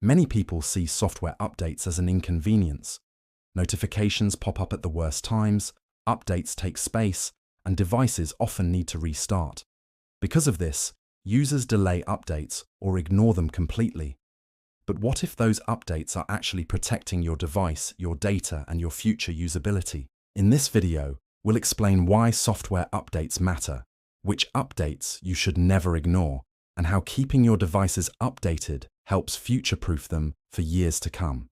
Many people see software updates as an inconvenience. Notifications pop up at the worst times, updates take space, and devices often need to restart. Because of this, users delay updates or ignore them completely. But what if those updates are actually protecting your device, your data, and your future usability? In this video, we'll explain why software updates matter, which updates you should never ignore, and how keeping your devices updated helps future-proof them for years to come.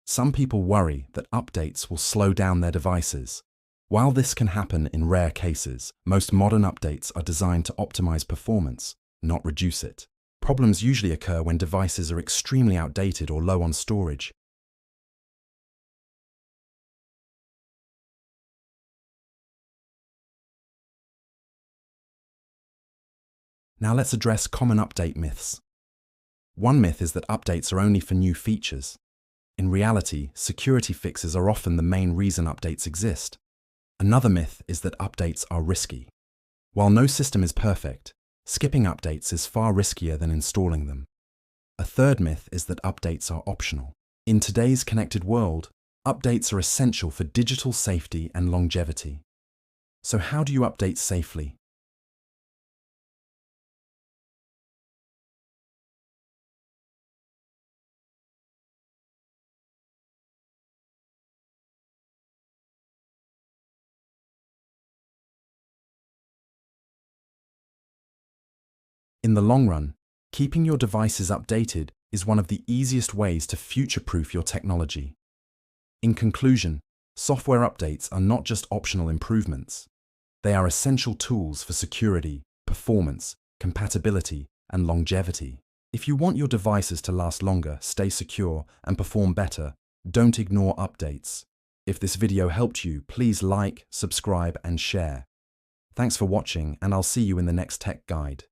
Some people worry that updates will slow down their devices. While this can happen in rare cases, most modern updates are designed to optimize performance, not reduce it. Problems usually occur when devices are extremely outdated or low on storage. Now let's address common update myths. One myth is that updates are only for new features. In reality, security fixes are often the main reason updates exist. Another myth is that updates are risky. While no system is perfect, skipping updates is far riskier than installing them. A third myth is that updates are optional. In today's connected world, updates are essential for digital safety and longevity. So how do you update safely? In the long run, keeping your devices updated is one of the easiest ways to future-proof your technology. In conclusion, software updates are not just optional improvements. They are essential tools for security, performance, compatibility, and longevity. If you want your devices to last longer, stay secure, and perform better, don't ignore updates. If this video helped you, please like, subscribe, and share. Thanks for watching, and I'll see you in the next tech guide.